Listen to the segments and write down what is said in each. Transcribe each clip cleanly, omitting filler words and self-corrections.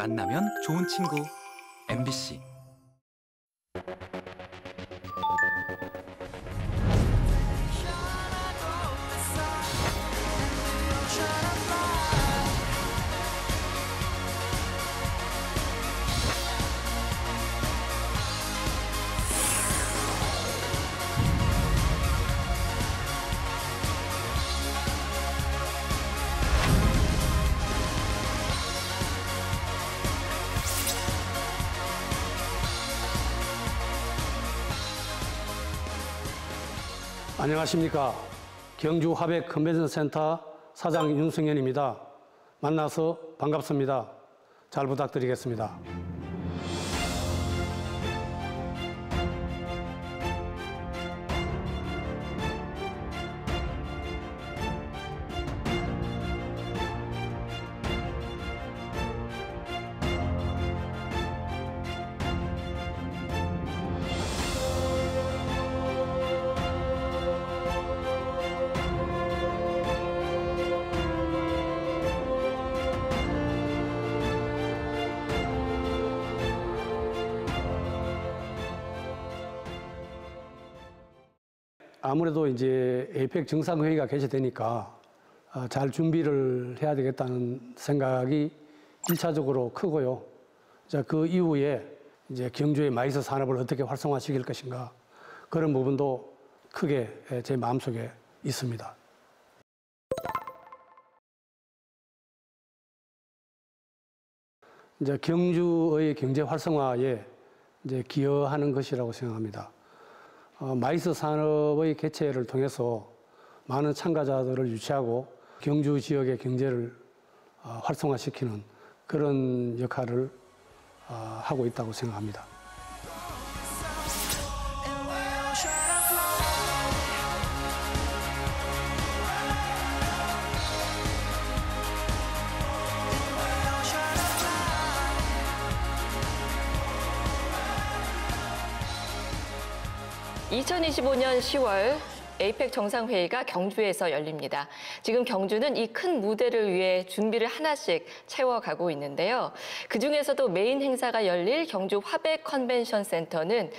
만나면 좋은 친구 MBC. 안녕하십니까. 경주 화백 컨벤션 센터 사장 윤승현입니다. 만나서 반갑습니다. 잘 부탁드리겠습니다. 아무래도 이제 에이펙 정상회의가 개최되니까 잘 준비를 해야 되겠다는 생각이 1차적으로 크고요. 자, 그 이후에 이제 경주의 마이스 산업을 어떻게 활성화시킬 것인가, 그런 부분도 크게 제 마음속에 있습니다. 이제 경주의 경제 활성화에 이제 기여하는 것이라고 생각합니다. 마이스 산업의 개최를 통해서 많은 참가자들을 유치하고 경주 지역의 경제를 활성화시키는 그런 역할을 하고 있다고 생각합니다. 2025년 10월 에이펙 정상회의가 경주에서 열립니다. 지금 경주는 이 큰 무대를 위해 준비를 하나씩 채워가고 있는데요. 그중에서도 메인 행사가 열릴 경주 화백 컨벤션 센터는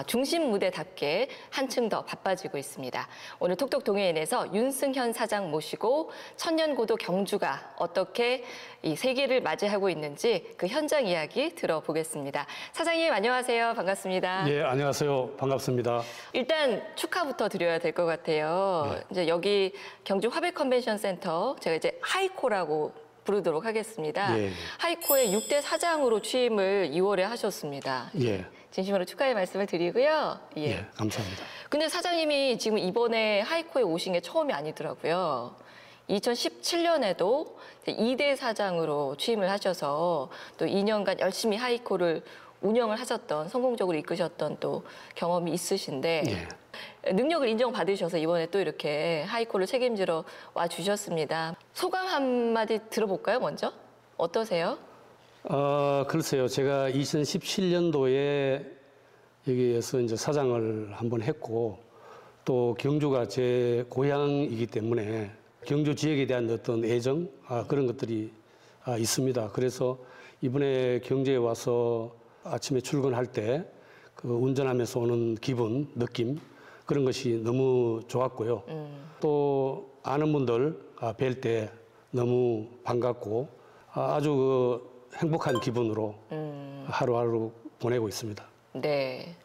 중심 무대답게 한층 더 바빠지고 있습니다. 오늘 톡톡 동해인에서 윤승현 사장 모시고 천년고도 경주가 어떻게 이 세기를 맞이하고 있는지 그 현장 이야기 들어보겠습니다. 사장님 안녕하세요. 반갑습니다. 예, 안녕하세요. 반갑습니다. 일단 축하부터 드려야 될 것 같아요. 네. 이제 여기 경주 화백 컨벤션 센터 제가 이제 하이코라고 부르도록 하겠습니다. 예. 하이코의 6대 사장으로 취임을 2월에 하셨습니다. 예. 진심으로 축하의 말씀을 드리고요. 예, 감사합니다. 근데 사장님이 지금 이번에 하이코에 오신 게 처음이 아니더라고요. 2017년에도 2대 사장으로 취임을 하셔서 또 2년간 열심히 하이코를 운영을 하셨던, 성공적으로 이끄셨던 또 경험이 있으신데 예. 능력을 인정받으셔서 이번에 또 이렇게 하이코를 책임지러 와주셨습니다. 소감 한마디 들어볼까요, 먼저? 어떠세요? 글쎄요. 제가 2017년도에 여기에서 이제 사장을 한번 했고, 또 경주가 제 고향이기 때문에 경주 지역에 대한 어떤 애정, 그런 것들이 있습니다. 그래서 이번에 경주에 와서 아침에 출근할 때 그 운전하면서 오는 기분, 느낌, 그런 것이 너무 좋았고요. 또 아는 분들 뵐 때 너무 반갑고 아주 그 행복한 기분으로 하루하루 보내고 있습니다. 네.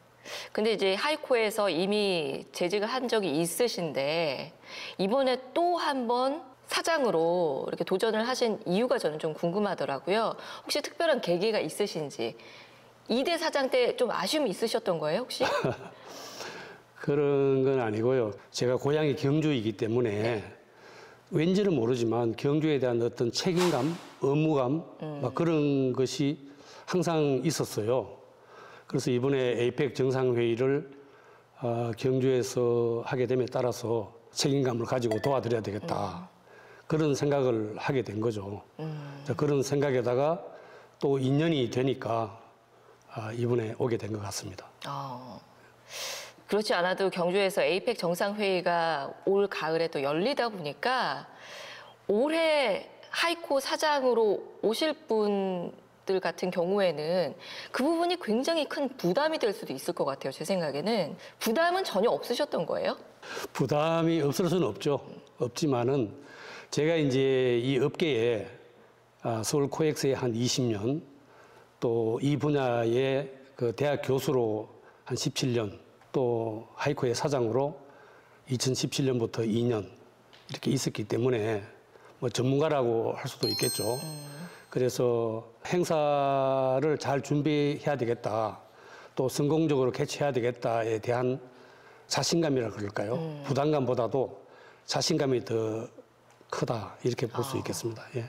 근데 이제 하이코에서 이미 재직을 한 적이 있으신데 이번에 또 한 번 사장으로 이렇게 도전을 하신 이유가 저는 좀 궁금하더라고요. 혹시 특별한 계기가 있으신지. 2대 사장 때 좀 아쉬움이 있으셨던 거예요, 혹시? 그런 건 아니고요. 제가 고향이 경주이기 때문에 왠지는 모르지만 경주에 대한 어떤 책임감, 의무감, 막 그런 것이 항상 있었어요. 그래서 이번에 에이펙 정상회의를 경주에서 하게 됨에 따라서 책임감을 가지고 도와드려야 되겠다. 그런 생각을 하게 된 거죠. 그런 생각에다가 또 인연이 되니까 이번에 오게 된 것 같습니다. 그렇지 않아도 경주에서 에이펙 정상회의가 올 가을에 또 열리다 보니까 올해 하이코 사장으로 오실 분 들 같은 경우에는 그 부분이 굉장히 큰 부담이 될 수도 있을 것 같아요. 제 생각에는 부담은 전혀 없으셨던 거예요? 부담이 없을 수는 없죠. 없지만은 제가 이제 이 업계에 서울 코엑스에 한 20년 또 이 분야의 그 대학 교수로 한 17년 또 하이코의 사장으로 2017년부터 2년 이렇게 있었기 때문에 뭐 전문가라고 할 수도 있겠죠. 그래서 행사를 잘 준비해야 되겠다. 또 성공적으로 개최해야 되겠다에 대한 자신감이라 그럴까요? 부담감보다도 자신감이 더 크다. 이렇게 볼 수 있겠습니다. 예.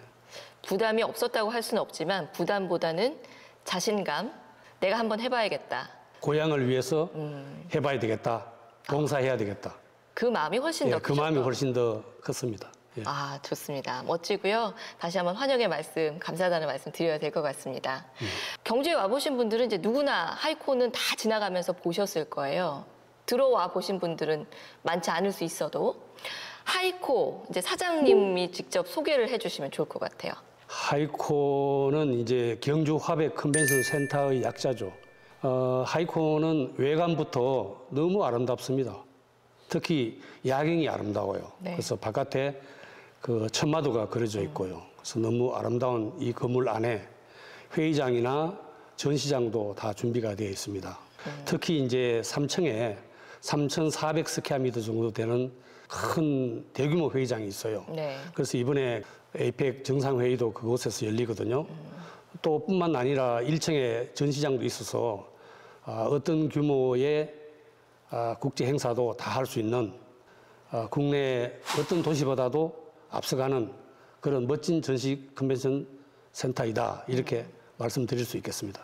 부담이 없었다고 할 수는 없지만 부담보다는 자신감, 내가 한번 해봐야겠다. 고향을 위해서 해봐야 되겠다. 봉사해야 되겠다. 그 마음이 훨씬 더 그 크셨죠? 마음이 훨씬 더 컸습니다. 예. 아, 좋습니다. 멋지고요. 다시 한번 환영의 말씀, 감사하다는 말씀 드려야 될 것 같습니다. 경주에 와보신 분들은 이제 누구나 하이코는 다 지나가면서 보셨을 거예요. 들어와 보신 분들은 많지 않을 수 있어도 하이코 이제 사장님이 직접 소개를 해주시면 좋을 것 같아요. 하이코는 이제 경주 화백 컨벤션 센터의 약자죠. 하이코는 외관부터 너무 아름답습니다. 특히 야경이 아름다워요. 네. 그래서 바깥에 그 천마도가 그려져 있고요. 그래서 너무 아름다운 이 건물 안에 회의장이나 전시장도 다 준비가 되어 있습니다. 특히 이제 3층에 3,400스퀘어미터 정도 되는 큰 대규모 회의장이 있어요. 네. 그래서 이번에 에이펙 정상회의도 그곳에서 열리거든요. 또 뿐만 아니라 1층에 전시장도 있어서 어떤 규모의 국제 행사도 다 할 수 있는 국내 어떤 도시보다도 앞서가는 그런 멋진 전시 컨벤션 센터이다. 이렇게 말씀드릴 수 있겠습니다.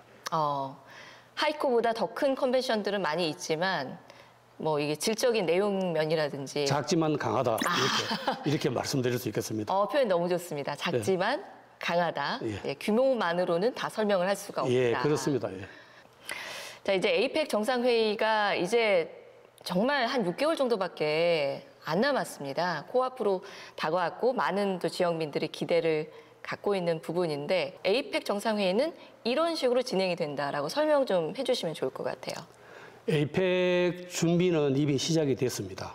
하이코보다 더 큰 컨벤션들은 많이 있지만 뭐 이게 질적인 내용 면이라든지 작지만 강하다. 이렇게 말씀드릴 수 있겠습니다. 표현 너무 좋습니다. 작지만 강하다. 예. 예, 규모만으로는 다 설명을 할 수가 없다. 예, 그렇습니다. 예. 자, 이제 에이펙 정상회의가 이제 정말 한 6개월 정도밖에 안 남았습니다. 코앞으로 다가왔고 많은 또 지역민들이 기대를 갖고 있는 부분인데 에이펙 정상회의는 이런 식으로 진행이 된다라고 설명 좀 해주시면 좋을 것 같아요. 에이펙 준비는 이미 시작이 됐습니다.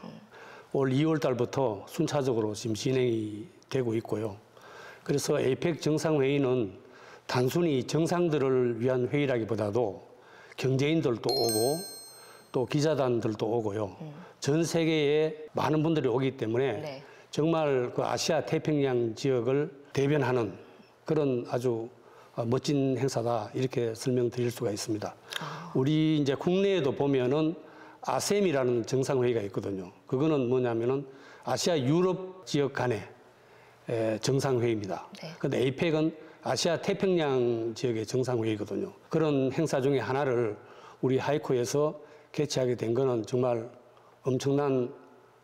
올 2월 달부터 순차적으로 지금 진행이 되고 있고요. 그래서 에이펙 정상회의는 단순히 정상들을 위한 회의라기보다도 경제인들도 오고 또 기자단들도 오고요. 전 세계에 많은 분들이 오기 때문에 네. 정말 그 아시아 태평양 지역을 대변하는 그런 아주 멋진 행사다 이렇게 설명드릴 수가 있습니다. 우리 이제 국내에도 보면은 아셈이라는 정상회의가 있거든요. 그거는 뭐냐면은 아시아 유럽 지역 간의 정상회의입니다. 네. 근데 에이펙은 아시아 태평양 지역의 정상회의거든요. 그런 행사 중에 하나를 우리 하이코에서 개최하게 된 거는 정말 엄청난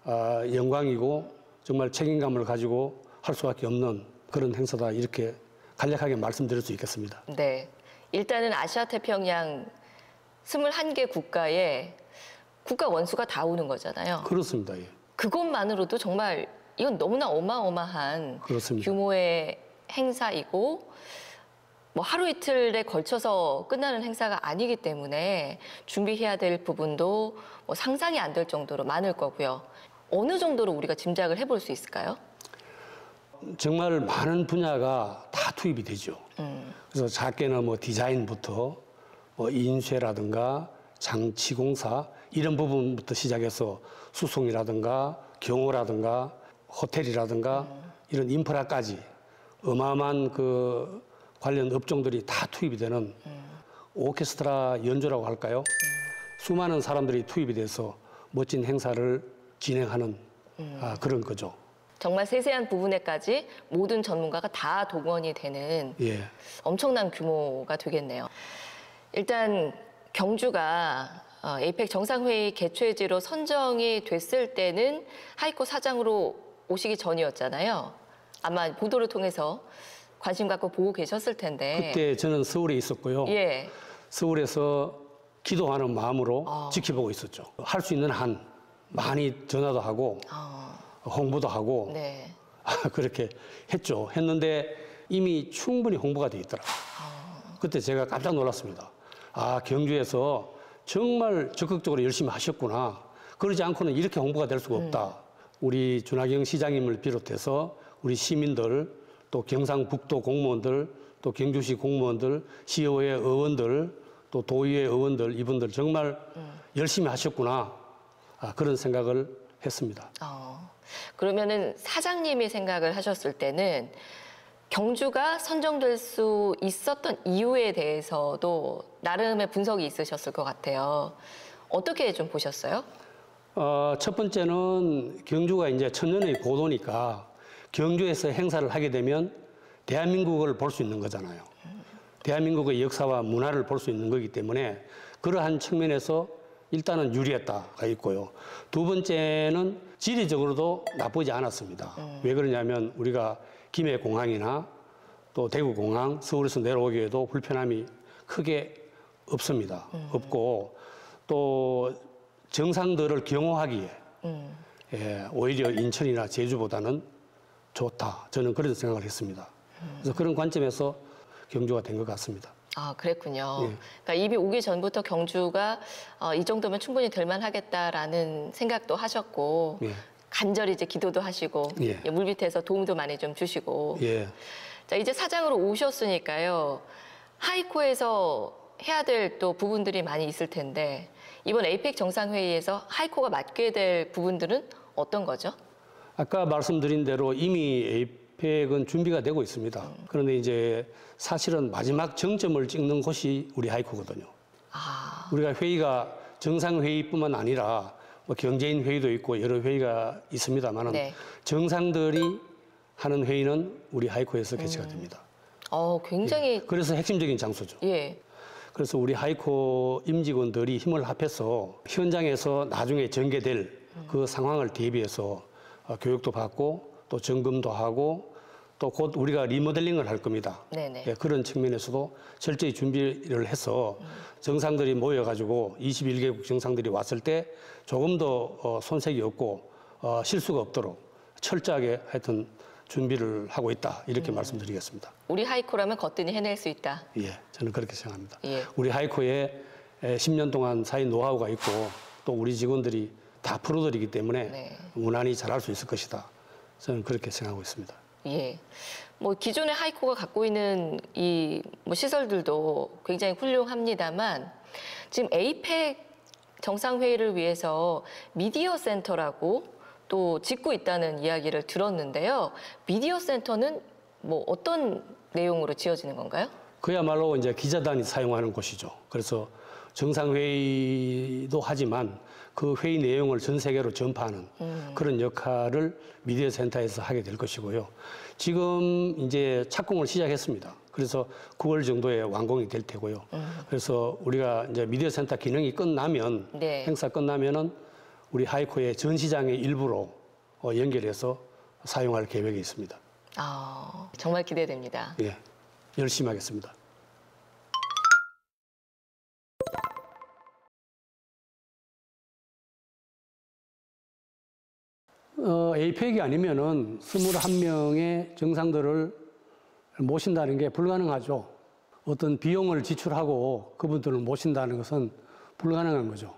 영광이고 정말 책임감을 가지고 할 수밖에 없는 그런 행사다 이렇게 간략하게 말씀드릴 수 있겠습니다. 네. 일단은 아시아 태평양 21개 국가에 국가 원수가 다 오는 거잖아요. 그렇습니다. 예. 그것만으로도 정말 이건 너무나 어마어마한 그렇습니다. 규모의 행사이고 뭐 하루 이틀에 걸쳐서 끝나는 행사가 아니기 때문에 준비해야 될 부분도 뭐 상상이 안 될 정도로 많을 거고요. 어느 정도로 우리가 짐작을 해볼 수 있을까요? 정말 많은 분야가 다 투입이 되죠. 그래서 작게는 뭐 디자인부터 뭐 인쇄라든가 장치공사 이런 부분부터 시작해서 수송이라든가 경호라든가 호텔이라든가 이런 인프라까지 어마어마한 그 관련 업종들이 다 투입이 되는 오케스트라 연주라고 할까요? 수많은 사람들이 투입이 돼서 멋진 행사를 진행하는 그런 거죠. 정말 세세한 부분에까지 모든 전문가가 다 동원이 되는 예. 엄청난 규모가 되겠네요. 일단 경주가 에이펙 정상회의 개최지로 선정이 됐을 때는 하이코 사장으로 오시기 전이었잖아요. 아마 보도를 통해서 관심 갖고 보고 계셨을 텐데. 그때 저는 서울에 있었고요. 예. 서울에서 기도하는 마음으로 지켜보고 있었죠. 할 수 있는 한 많이 전화도 하고 홍보도 하고 네. 그렇게 했죠. 했는데 이미 충분히 홍보가 돼 있더라고요. 그때 제가 깜짝 놀랐습니다. 아, 경주에서 정말 적극적으로 열심히 하셨구나. 그러지 않고는 이렇게 홍보가 될 수가 없다. 우리 준하경 시장님을 비롯해서 우리 시민들, 또 경상북도 공무원들, 또 경주시 공무원들, 시의회 의원들, 또 도의회 의원들, 이분들 정말 열심히 하셨구나. 아, 그런 생각을 했습니다. 그러면은 사장님이 생각을 하셨을 때는 경주가 선정될 수 있었던 이유에 대해서도 나름의 분석이 있으셨을 것 같아요. 어떻게 좀 보셨어요? 첫 번째는 경주가 이제 천년의 고도니까 경주에서 행사를 하게 되면 대한민국을 볼 수 있는 거잖아요. 대한민국의 역사와 문화를 볼 수 있는 거기 때문에 그러한 측면에서 일단은 유리했다가 있고요. 두 번째는 지리적으로도 나쁘지 않았습니다. 왜 그러냐면 우리가 김해공항이나 또 대구공항, 서울에서 내려오기에도 불편함이 크게 없습니다. 없고 또 정상들을 경호하기에 오히려 인천이나 제주보다는 좋다. 저는 그런 생각을 했습니다. 그래서 그런 관점에서 경주가 된 것 같습니다. 아, 그랬군요. 예. 그러니까 이미 오기 전부터 경주가 이 정도면 충분히 될 만하겠다라는 생각도 하셨고 예. 간절히 이제 기도도 하시고 예. 물밑에서 도움도 많이 좀 주시고. 예. 자, 이제 사장으로 오셨으니까요. 하이코에서 해야 될 또 부분들이 많이 있을 텐데 이번 에이펙 정상회의에서 하이코가 맡게 될 부분들은 어떤 거죠? 아까 말씀드린 대로 이미 에이펙은 준비가 되고 있습니다. 그런데 이제 사실은 마지막 정점을 찍는 곳이 우리 하이코거든요. 우리가 회의가 정상회의뿐만 아니라 뭐 경제인 회의도 있고 여러 회의가 있습니다만 네. 정상들이 하는 회의는 우리 하이코에서 개최가 됩니다. 굉장히 예. 그래서 핵심적인 장소죠. 예. 그래서 우리 하이코 임직원들이 힘을 합해서 현장에서 나중에 전개될 그 상황을 대비해서 교육도 받고 또 점검도 하고 또 곧 우리가 리모델링을 할 겁니다. 네네. 예, 그런 측면에서도 철저히 준비를 해서 정상들이 모여가지고 21개국 정상들이 왔을 때 조금 더 손색이 없고 실수가 없도록 철저하게 하여튼 준비를 하고 있다. 이렇게 말씀드리겠습니다. 우리 하이코라면 거뜬히 해낼 수 있다. 예, 저는 그렇게 생각합니다. 예. 우리 하이코에 10년 동안 쌓인 노하우가 있고 또 우리 직원들이 다 프로들이기 때문에 네. 무난히 잘할 수 있을 것이다. 저는 그렇게 생각하고 있습니다. 예. 뭐 기존의 하이코가 갖고 있는 이 뭐 시설들도 굉장히 훌륭합니다만 지금 에이펙 정상회의를 위해서 미디어 센터라고 또 짓고 있다는 이야기를 들었는데요. 미디어 센터는 뭐 어떤 내용으로 지어지는 건가요? 그야말로 이제 기자단이 사용하는 곳이죠. 그래서 정상회의도 하지만 그 회의 내용을 전 세계로 전파하는 그런 역할을 미디어 센터에서 하게 될 것이고요. 지금 이제 착공을 시작했습니다. 그래서 9월 정도에 완공이 될 테고요. 그래서 우리가 이제 미디어 센터 기능이 끝나면 네. 행사 끝나면은 우리 하이코의 전시장의 일부로 연결해서 사용할 계획이 있습니다. 정말 기대됩니다. 예, 열심히 하겠습니다. 에이펙이 아니면은 21명의 정상들을 모신다는 게 불가능하죠. 어떤 비용을 지출하고 그분들을 모신다는 것은 불가능한 거죠.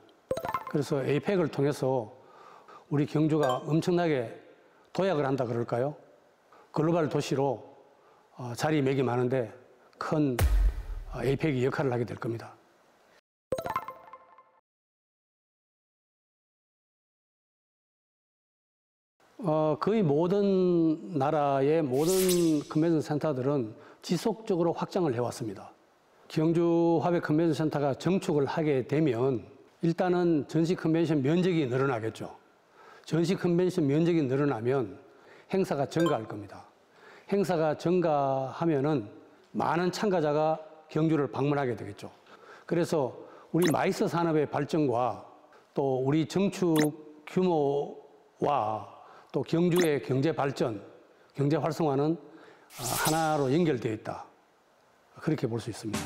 그래서 에이펙을 통해서 우리 경주가 엄청나게 도약을 한다 그럴까요? 글로벌 도시로 자리매김하는데 큰 에이펙이 역할을 하게 될 겁니다. 거의 모든 나라의 모든 컨벤션 센터들은 지속적으로 확장을 해왔습니다. 경주 화백 컨벤션 센터가 정축을 하게 되면 일단은 전시 컨벤션 면적이 늘어나겠죠. 전시 컨벤션 면적이 늘어나면 행사가 증가할 겁니다. 행사가 증가하면은 많은 참가자가 경주를 방문하게 되겠죠. 그래서 우리 마이스 산업의 발전과 또 우리 정축 규모와 또 경주의 경제 발전, 경제 활성화는 하나로 연결되어 있다. 그렇게 볼 수 있습니다.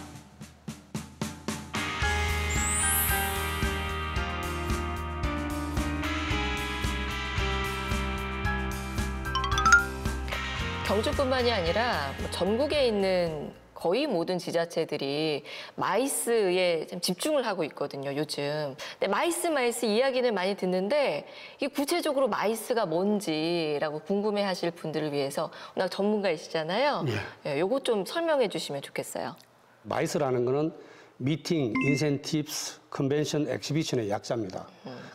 경주뿐만이 아니라 전국에 있는 거의 모든 지자체들이 마이스에 좀 집중을 하고 있거든요, 요즘. 근데 마이스 이야기는 많이 듣는데 이게 구체적으로 마이스가 뭔지라고 궁금해하실 분들을 위해서 워낙 전문가이시잖아요. 예, 요거 좀 설명해 주시면 좋겠어요. 마이스라는 거는 미팅, 인센티브스, 컨벤션, 엑시비션의 약자입니다.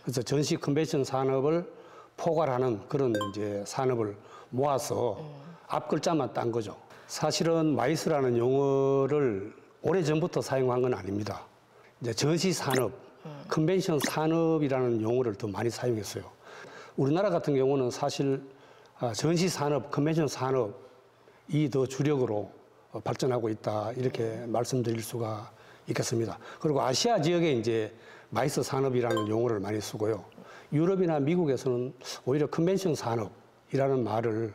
그래서 전시 컨벤션 산업을 포괄하는 그런 이제 산업을 모아서 앞 글자만 딴 거죠. 사실은 마이스라는 용어를 오래전부터 사용한 건 아닙니다. 이제 전시 산업, 컨벤션 산업이라는 용어를 더 많이 사용했어요. 우리나라 같은 경우는 사실 전시 산업, 컨벤션 산업이 더 주력으로 발전하고 있다 이렇게 말씀드릴 수가 있겠습니다. 그리고 아시아 지역에 이제 마이스 산업이라는 용어를 많이 쓰고요. 유럽이나 미국에서는 오히려 컨벤션 산업이라는 말을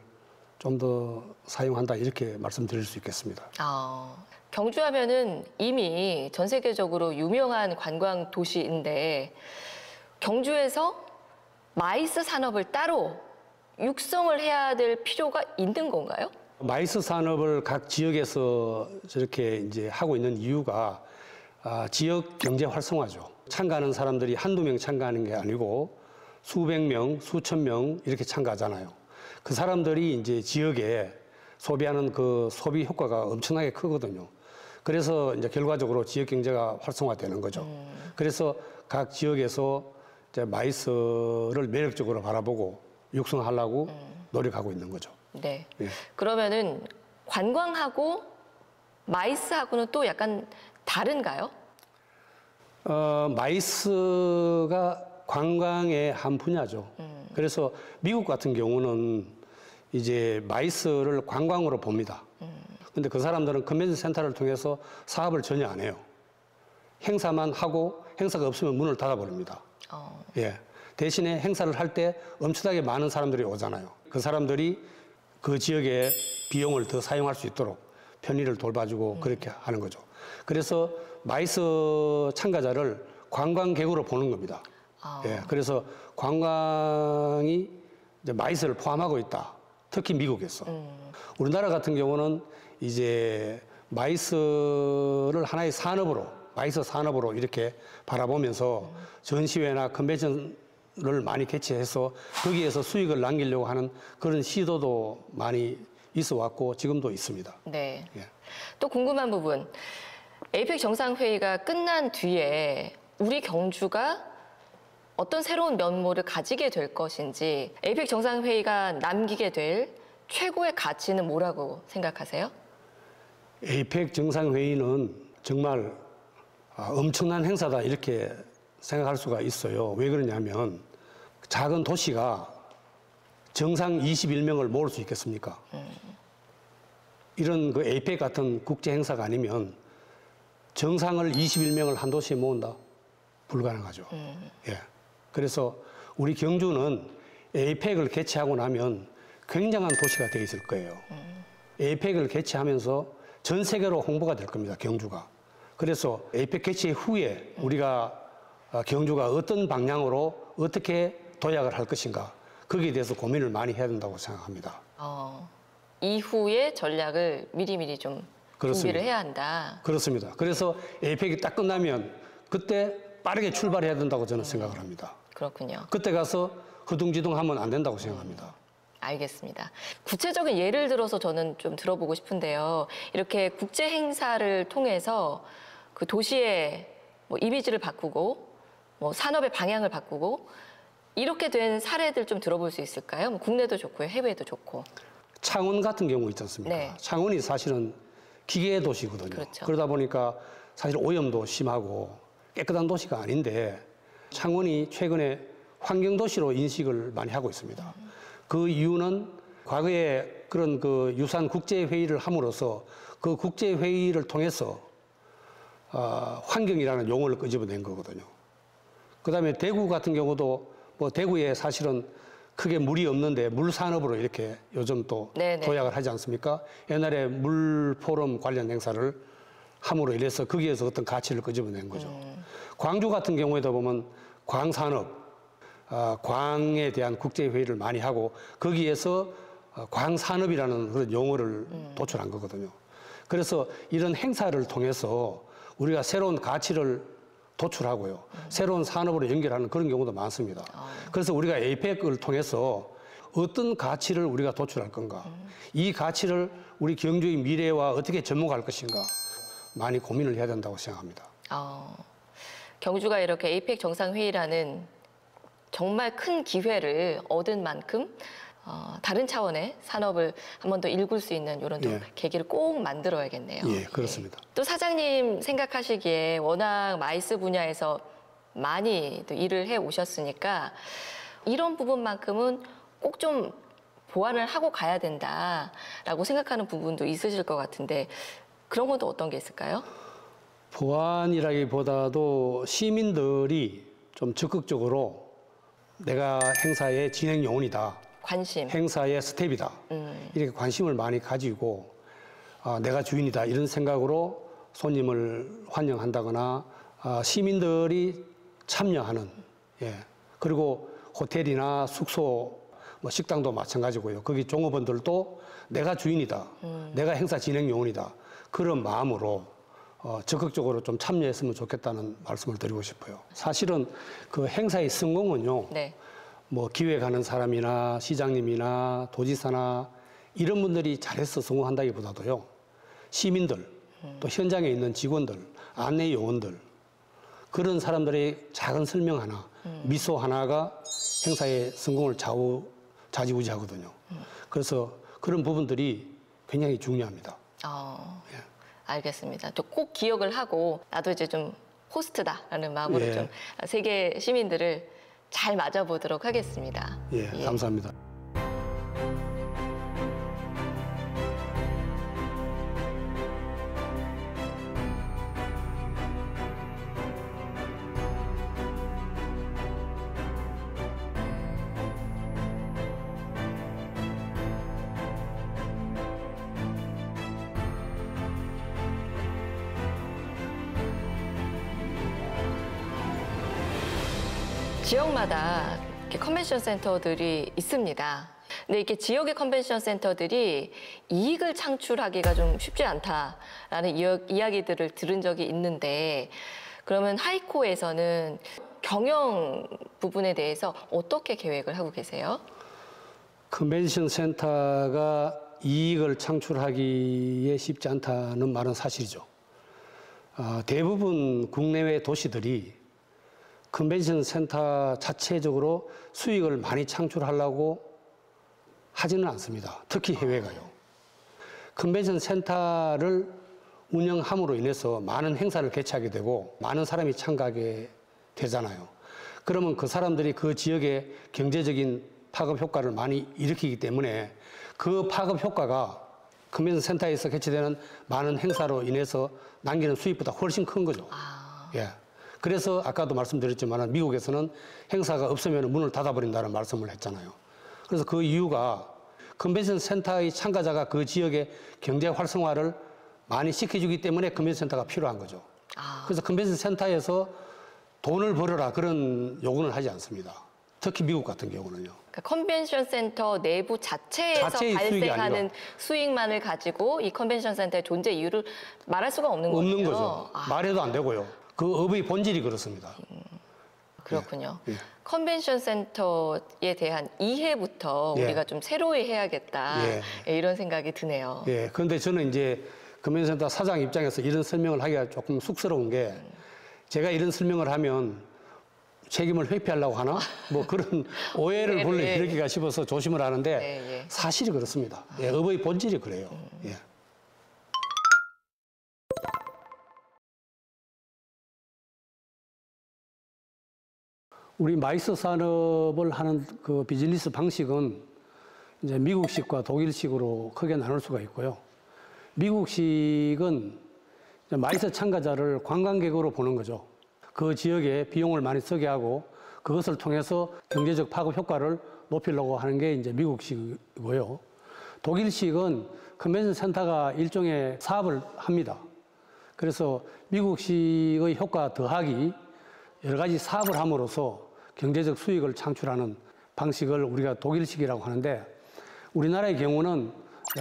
좀 더 사용한다 이렇게 말씀드릴 수 있겠습니다. 경주하면은 이미 전 세계적으로 유명한 관광 도시인데 경주에서 마이스 산업을 따로 육성을 해야 될 필요가 있는 건가요? 마이스 산업을 각 지역에서 저렇게 이제 하고 있는 이유가 지역 경제 활성화죠. 참가하는 사람들이 한두 명 참가하는 게 아니고 수백 명, 수천 명 이렇게 참가하잖아요. 그 사람들이 이제 지역에 소비하는 그 소비 효과가 엄청나게 크거든요. 그래서 이제 결과적으로 지역 경제가 활성화되는 거죠. 그래서 각 지역에서 이제 마이스를 매력적으로 바라보고 육성하려고 노력하고 있는 거죠. 네. 예. 그러면은 관광하고 마이스하고는 또 약간 다른가요? 마이스가 관광의 한 분야죠. 그래서 미국 같은 경우는 이제 마이스를 관광으로 봅니다. 근데 그 사람들은 컨벤션 센터를 통해서 사업을 전혀 안 해요. 행사만 하고 행사가 없으면 문을 닫아버립니다. 예. 대신에 행사를 할 때 엄청나게 많은 사람들이 오잖아요. 그 사람들이 그 지역의 비용을 더 사용할 수 있도록 편의를 돌봐주고 그렇게 하는 거죠. 그래서 마이스 참가자를 관광객으로 보는 겁니다. 예, 그래서 관광이 이제 마이스를 포함하고 있다. 특히 미국에서. 우리나라 같은 경우는 이제 마이스를 하나의 산업으로, 마이스 산업으로 이렇게 바라보면서 전시회나 컨벤션을 많이 개최해서 거기에서 수익을 남기려고 하는 그런 시도도 많이 있어 왔고 지금도 있습니다. 네. 예. 또 궁금한 부분. 에이펙 정상회의가 끝난 뒤에 우리 경주가 어떤 새로운 면모를 가지게 될 것인지 에이펙 정상회의가 남기게 될 최고의 가치는 뭐라고 생각하세요? 에이펙 정상회의는 정말 엄청난 행사다 이렇게 생각할 수가 있어요. 왜 그러냐면 작은 도시가 정상 21명을 모을 수 있겠습니까? 이런 그 에이펙 같은 국제 행사가 아니면 정상을 21명을 한 도시에 모은다? 불가능하죠. 예. 그래서 우리 경주는 에이펙을 개최하고 나면 굉장한 도시가 되어 있을 거예요. 에이펙을 개최하면서 전 세계로 홍보가 될 겁니다, 경주가. 그래서 에이펙 개최 후에 우리가 경주가 어떤 방향으로 어떻게 도약을 할 것인가 거기에 대해서 고민을 많이 해야 된다고 생각합니다. 이후의 전략을 미리미리 좀 그렇습니다. 준비를 해야 한다. 그렇습니다. 그래서 에이펙이 딱 끝나면 그때 빠르게 출발해야 된다고 저는 생각을 합니다. 그렇군요. 그때 가서 허둥지둥하면 안 된다고 생각합니다. 알겠습니다. 구체적인 예를 들어서 저는 좀 들어보고 싶은데요. 이렇게 국제 행사를 통해서 그 도시의 뭐 이미지를 바꾸고 뭐 산업의 방향을 바꾸고 이렇게 된 사례들 좀 들어볼 수 있을까요? 뭐 국내도 좋고요, 해외도 좋고. 창원 같은 경우 있지 않습니까? 네. 창원이 사실은 기계 도시거든요. 그렇죠. 그러다 보니까 사실 오염도 심하고 깨끗한 도시가 아닌데 창원이 최근에 환경도시로 인식을 많이 하고 있습니다. 그 이유는 과거에 그런 그 유산 국제회의를 함으로써 그 국제회의를 통해서 환경이라는 용어를 끄집어낸 거거든요. 그 다음에 대구 같은 경우도 뭐 대구에 사실은 크게 물이 없는데 물 산업으로 이렇게 요즘 또 네네. 도약을 하지 않습니까? 옛날에 물 포럼 관련 행사를 함으로 인해서 거기에서 어떤 가치를 끄집어낸 거죠. 광주 같은 경우에도 보면 광산업, 광에 대한 국제회의를 많이 하고 거기에서 광산업이라는 그런 용어를 도출한 거거든요. 그래서 이런 행사를 통해서 우리가 새로운 가치를 도출하고요. 새로운 산업으로 연결하는 그런 경우도 많습니다. 그래서 우리가 에이펙을 통해서 어떤 가치를 우리가 도출할 건가, 이 가치를 우리 경주의 미래와 어떻게 접목할 것인가 많이 고민을 해야 된다고 생각합니다. 경주가 이렇게 에이펙 정상회의라는 정말 큰 기회를 얻은 만큼 다른 차원의 산업을 한 번 더 일굴 수 있는 이런 또 예. 계기를 꼭 만들어야겠네요. 예, 그렇습니다. 또 사장님 생각하시기에 워낙 마이스 분야에서 많이 또 일을 해 오셨으니까 이런 부분만큼은 꼭 좀 보완을 하고 가야 된다라고 생각하는 부분도 있으실 것 같은데 그런 것도 어떤 게 있을까요? 보완이라기보다도 시민들이 좀 적극적으로 내가 행사의 진행 요원이다. 관심. 행사의 스텝이다. 이렇게 관심을 많이 가지고 내가 주인이다. 이런 생각으로 손님을 환영한다거나 시민들이 참여하는 그리고 호텔이나 숙소 뭐 식당도 마찬가지고요. 거기 종업원들도 내가 주인이다. 내가 행사 진행 요원이다. 그런 마음으로 적극적으로 좀 참여했으면 좋겠다는 말씀을 드리고 싶어요. 사실은 그 행사의 성공은요. 네. 뭐 기획하는 사람이나 시장님이나 도지사나 이런 분들이 잘해서 성공한다기보다도요. 시민들, 또 현장에 있는 직원들, 안내 요원들 그런 사람들의 작은 설명 하나, 미소 하나가 행사의 성공을 좌지우지하거든요. 그래서 그런 부분들이 굉장히 중요합니다. 예. 알겠습니다. 또 꼭 기억을 하고 나도 이제 좀 호스트다라는 마음으로 예. 좀 세계 시민들을 잘 맞아보도록 하겠습니다. 예, 감사합니다. 지역마다 이렇게 컨벤션 센터들이 있습니다. 근데 이렇게 지역의 컨벤션 센터들이 이익을 창출하기가 좀 쉽지 않다라는 이야기들을 들은 적이 있는데 그러면 하이코에서는 경영 부분에 대해서 어떻게 계획을 하고 계세요? 컨벤션 센터가 이익을 창출하기에 쉽지 않다는 말은 사실이죠. 대부분 국내외 도시들이 컨벤션 센터 자체적으로 수익을 많이 창출하려고 하지는 않습니다. 특히 해외가요. 컨벤션 센터를 운영함으로 인해서 많은 행사를 개최하게 되고 많은 사람이 참가하게 되잖아요. 그러면 그 사람들이 그 지역의 경제적인 파급 효과를 많이 일으키기 때문에 그 파급 효과가 컨벤션 센터에서 개최되는 많은 행사로 인해서 남기는 수익보다 훨씬 큰 거죠. 예. 그래서 아까도 말씀드렸지만 미국에서는 행사가 없으면 문을 닫아버린다는 말씀을 했잖아요. 그래서 그 이유가 컨벤션 센터의 참가자가 그 지역의 경제 활성화를 많이 시켜주기 때문에 컨벤션 센터가 필요한 거죠. 그래서 컨벤션 센터에서 돈을 벌어라 그런 요구는 하지 않습니다. 특히 미국 같은 경우는요. 그러니까 컨벤션 센터 내부 자체에서 발생하는 수익만을 가지고 이 컨벤션 센터의 존재 이유를 말할 수가 없는 거죠. 없는 거죠. 말해도 안 되고요. 그 업의 본질이 그렇습니다. 그렇군요. 예. 컨벤션 센터에 대한 이해부터 예. 우리가 좀 새로이 해야겠다. 예. 이런 생각이 드네요. 예. 그런데 저는 이제 컨벤션 센터 사장 입장에서 이런 설명을 하기가 조금 쑥스러운 게 제가 이런 설명을 하면 책임을 회피하려고 하나? 뭐 그런 오해를 불러일으키기가 싶어서 조심을 하는데 사실이 그렇습니다. 예, 업의 본질이 그래요. 예. 우리 마이스 산업을 하는 그 비즈니스 방식은 이제 미국식과 독일식으로 크게 나눌 수가 있고요. 미국식은 이제 마이스 참가자를 관광객으로 보는 거죠. 그 지역에 비용을 많이 쓰게 하고 그것을 통해서 경제적 파급 효과를 높이려고 하는 게 이제 미국식이고요. 독일식은 컨벤션 센터가 일종의 사업을 합니다. 그래서 미국식의 효과 더하기 여러 가지 사업을 함으로써 경제적 수익을 창출하는 방식을 우리가 독일식이라고 하는데 우리나라의 경우는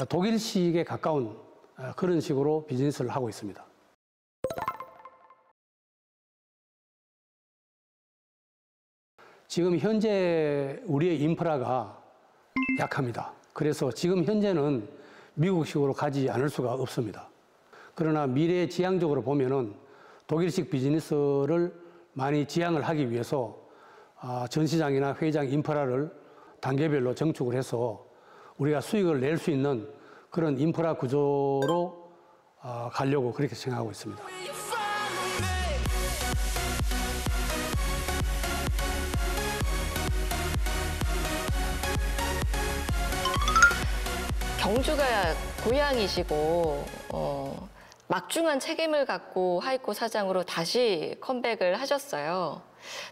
독일식에 가까운 그런 식으로 비즈니스를 하고 있습니다. 지금 현재 우리의 인프라가 약합니다. 그래서 지금 현재는 미국식으로 가지 않을 수가 없습니다. 그러나 미래 지향적으로 보면은 독일식 비즈니스를 많이 지향을 하기 위해서 전시장이나 회의장 인프라를 단계별로 정축을 해서 우리가 수익을 낼 수 있는 그런 인프라 구조로 가려고 그렇게 생각하고 있습니다. 경주가 고향이시고 막중한 책임을 갖고 하이코 사장으로 다시 컴백을 하셨어요.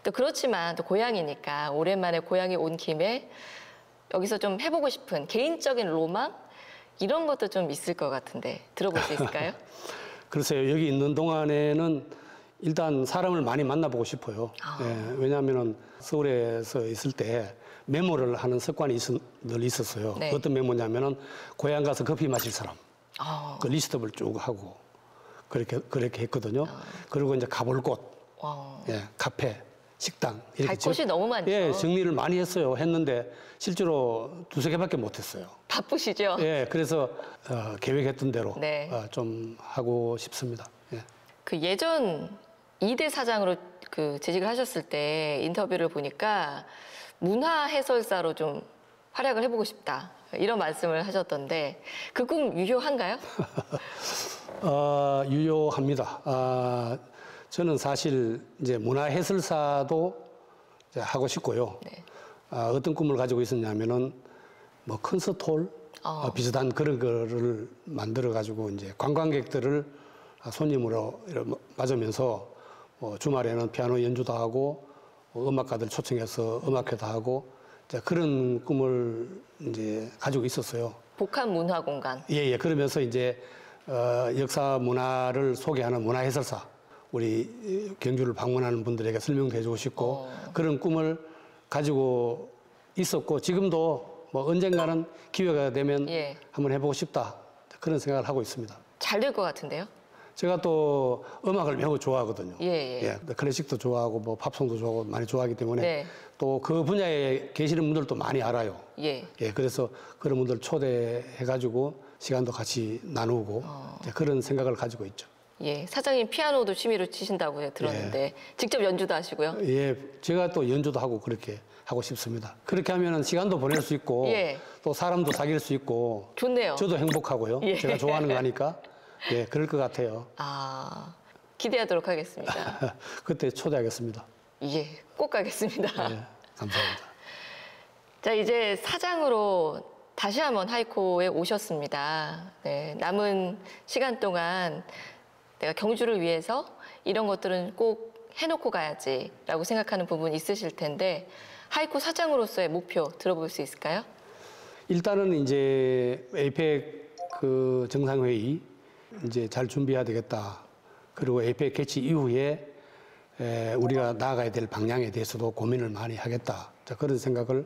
또 그렇지만 또 고향이니까 오랜만에 고향에 온 김에 여기서 좀 해보고 싶은 개인적인 로망 이런 것도 좀 있을 것 같은데 들어볼 수 있을까요? 글쎄요. 여기 있는 동안에는 일단 사람을 많이 만나보고 싶어요. 예, 왜냐하면 서울에서 있을 때 메모를 하는 습관이 늘 있었어요. 네. 어떤 메모냐면은 고향 가서 커피 마실 사람 그 리스트업을 쭉 하고 그렇게 했거든요. 그리고 이제 가볼 곳, 예, 카페, 식당 이렇게 갈 곳이 너무 많죠. 예, 정리를 많이 했는데 실제로 두세 개밖에 못했어요. 바쁘시죠? 예, 그래서 계획했던 대로 네. 좀 하고 싶습니다. 예. 그 예전 2대 사장으로 그 재직을 하셨을 때 인터뷰를 보니까 문화 해설사로 좀 활약을 해보고 싶다 이런 말씀을 하셨던데 그 꿈 유효한가요? 유효합니다. 저는 사실 이제 문화 해설사도 이제 하고 싶고요. 네. 어떤 꿈을 가지고 있었냐면은 뭐 콘서트홀 비슷한 그런 거를 만들어 가지고 이제 관광객들을 손님으로 맞으면서 뭐 주말에는 피아노 연주도 하고 음악가들 초청해서 음악회도 하고 이제 그런 꿈을 이제 가지고 있었어요. 복합 문화 공간. 예. 그러면서 이제 역사 문화를 소개하는 문화 해설사 우리 경주를 방문하는 분들에게 설명도 해주고 싶고 그런 꿈을 가지고 있었고 지금도 뭐 언젠가는 기회가 되면 예. 한번 해보고 싶다 그런 생각을 하고 있습니다. 잘 될 것 같은데요? 제가 또 음악을 매우 좋아하거든요. 예. 클래식도 좋아하고 뭐 팝송도 좋아하고 많이 좋아하기 때문에 네. 또 그 분야에 계시는 분들도 많이 알아요. 예. 그래서 그런 분들 초대해가지고 시간도 같이 나누고 이제 그런 생각을 가지고 있죠. 예. 사장님 피아노도 취미로 치신다고 들었는데 직접 연주도 하시고요? 예, 제가 또 연주도 하고 그렇게 하고 싶습니다. 그렇게 하면은 시간도 보낼 수 있고 예. 또 사람도 사귈 수 있고 좋네요. 저도 행복하고요. 예. 제가 좋아하는 거 하니까 그럴 것 같아요. 기대하도록 하겠습니다. 그때 초대하겠습니다. 예, 꼭 가겠습니다. 감사합니다. 자, 이제 사장으로 다시 한번 하이코에 오셨습니다. 네, 남은 시간 동안 내가 경주를 위해서 이런 것들은 꼭 해놓고 가야지라고 생각하는 부분 있으실 텐데 하이코 사장으로서의 목표 들어볼 수 있을까요? 일단은 이제 에이펙 그 정상회의 이제 잘 준비해야 되겠다. 그리고 에이펙 개최 이후에 우리가 나아가야 될 방향에 대해서도 고민을 많이 하겠다. 자, 그런 생각을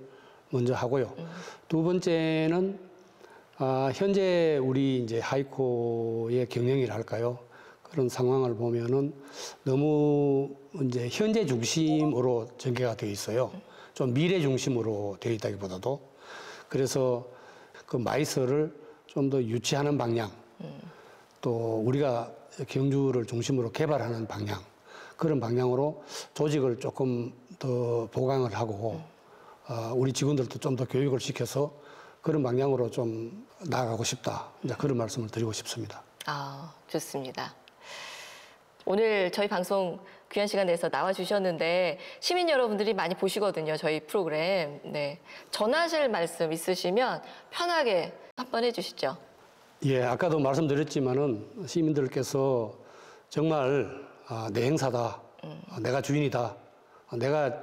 먼저 하고요. 두 번째는 현재 우리 이제 하이코의 경영이랄까요? 그런 상황을 보면은 너무 이제 현재 중심으로 전개가 되어 있어요. 좀 미래 중심으로 되어 있다기보다도 그래서 그 마이스를 좀 더 유치하는 방향, 또 우리가 경주를 중심으로 개발하는 방향 그런 방향으로 조직을 조금 더 보강을 하고 우리 직원들도 좀 더 교육을 시켜서 그런 방향으로 좀 나아가고 싶다. 이제 그런 말씀을 드리고 싶습니다. 좋습니다. 오늘 저희 방송 귀한 시간 내서 나와주셨는데 시민 여러분들이 많이 보시거든요. 저희 프로그램. 네. 전하실 말씀 있으시면 편하게 한번 해주시죠. 예, 아까도 말씀드렸지만은 시민들께서 정말 내 행사다, 내가 주인이다, 내가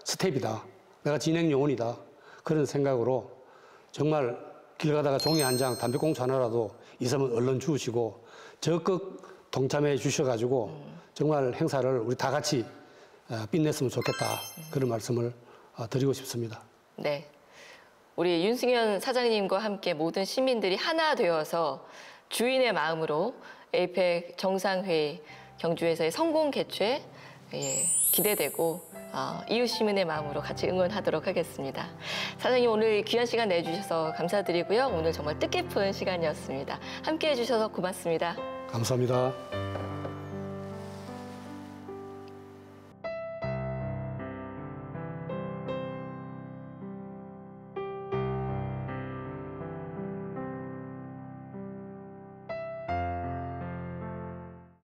스텝이다, 내가 진행 요원이다 그런 생각으로 정말 길 가다가 종이 한 장, 담배꽁초 하나라도 있으면 얼른 주우시고 적극 동참해 주셔가지고 정말 행사를 우리 다 같이 빛냈으면 좋겠다 그런 말씀을 드리고 싶습니다. 네. 우리 윤승현 사장님과 함께 모든 시민들이 하나 되어서 주인의 마음으로 에이펙 정상회의 경주에서의 성공 개최 기대되고 이웃 시민의 마음으로 같이 응원하도록 하겠습니다. 사장님 오늘 귀한 시간 내주셔서 감사드리고요. 오늘 정말 뜻깊은 시간이었습니다. 함께해 주셔서 고맙습니다. 감사합니다.